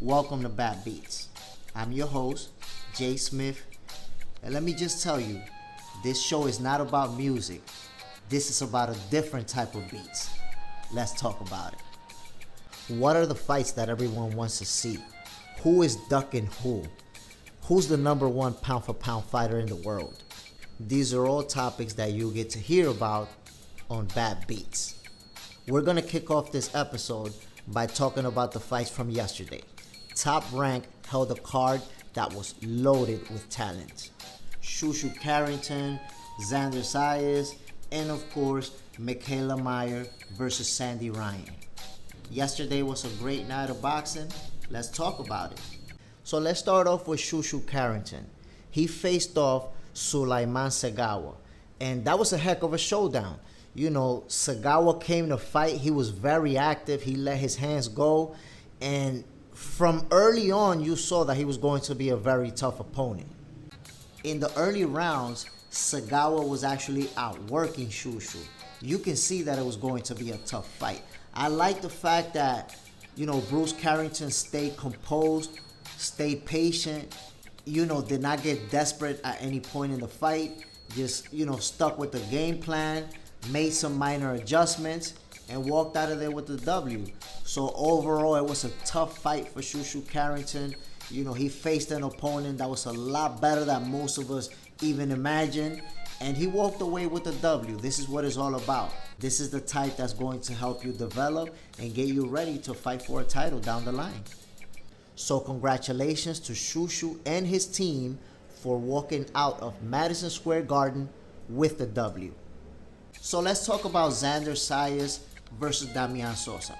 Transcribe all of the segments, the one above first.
Welcome to Bad Beats. I'm your host, Jay Smith, and let me just tell you, this show is not about music. This is about a different type of beats. Let's talk about it. What are the fights that everyone wants to see? Who is ducking who? Who's the number one pound for pound fighter in the world? These are all topics that you'll get to hear about on Bad Beats. We're gonna kick off this episode by talking about the fights from yesterday. Top Rank held a card that was loaded with talent. Carrington, Xander, Zayas, and of course, Mikaela Mayer versus Sandy Ryan. Yesterday was a great night of boxing. Let's talk about it. So let's start off with Carrington. He faced off Sulaiman Segawa, and that was a heck of a showdown. You know, Segawa came to fight. He was very active. He let his hands go, and from early on, you saw that he was going to be a very tough opponent. In the early rounds, Segawa was actually outworking Shushu. You can see that it was going to be a tough fight. I like the fact that, Bruce Carrington stayed composed, stayed patient, did not get desperate at any point in the fight. Just, stuck with the game plan, made some minor adjustments, and walked out of there with the W. So overall, it was a tough fight for Carrington. He faced an opponent that was a lot better than most of us even imagined, and he walked away with the W. This is what it's all about. This is the type that's going to help you develop and get you ready to fight for a title down the line. So congratulations to Shushu and his team for walking out of Madison Square Garden with the W. So let's talk about Xander Zayas versus Damian Sosa.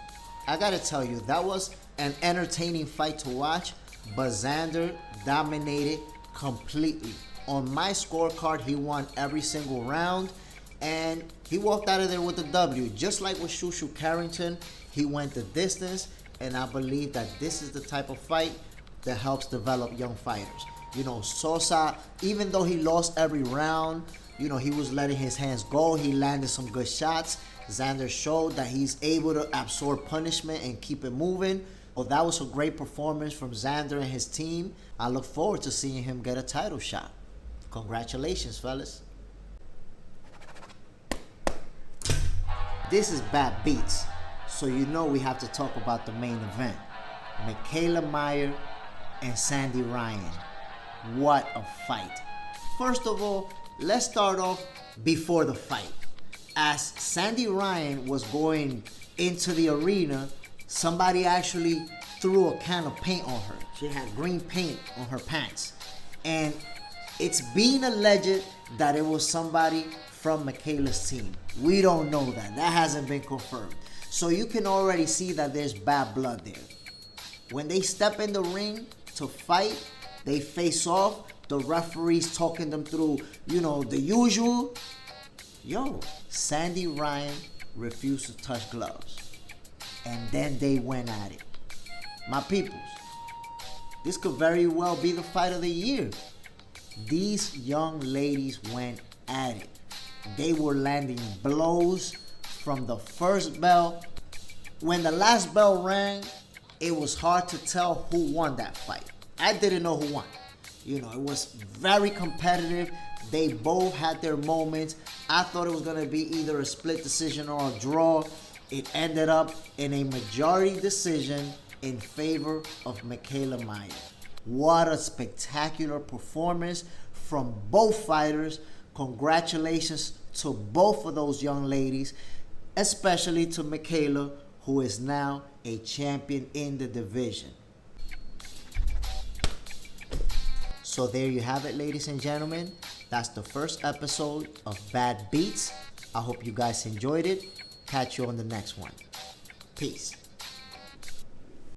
I gotta tell you, that was an entertaining fight to watch, but Xander dominated completely. On my scorecard, he won every single round, and he walked out of there with a W. Just like with Carrington, he went the distance, and I believe that this is the type of fight that helps develop young fighters. Sosa, even though he lost every round, he was letting his hands go. He landed some good shots. Xander showed that he's able to absorb punishment and keep it moving. Well, that was a great performance from Xander and his team. I look forward to seeing him get a title shot. Congratulations, fellas. This is Bad Beats, so we have to talk about the main event. Mikaela Mayer and Sandy Ryan. What a fight. First of all, let's start off before the fight. As Sandy Ryan was going into the arena, somebody actually threw a can of paint on her. She had green paint on her pants. And it's being alleged that it was somebody from Mikaela's team. We don't know that. That hasn't been confirmed. So you can already see that there's bad blood there. When they step in the ring to fight, they face off. The referee's talking them through, the usual. Sandy Ryan refused to touch gloves. And then they went at it. My peoples, this could very well be the fight of the year. These young ladies went at it. They were landing blows from the first bell. When the last bell rang, it was hard to tell who won that fight. I didn't know who won. It was very competitive. They both had their moments. I thought it was going to be either a split decision or a draw. It ended up in a majority decision in favor of Mikaela Mayer. What a spectacular performance from both fighters. Congratulations to both of those young ladies, especially to Mikaela, who is now a champion in the division. So there you have it, ladies and gentlemen. That's the first episode of Bad Beats. I hope you guys enjoyed it. Catch you on the next one. Peace.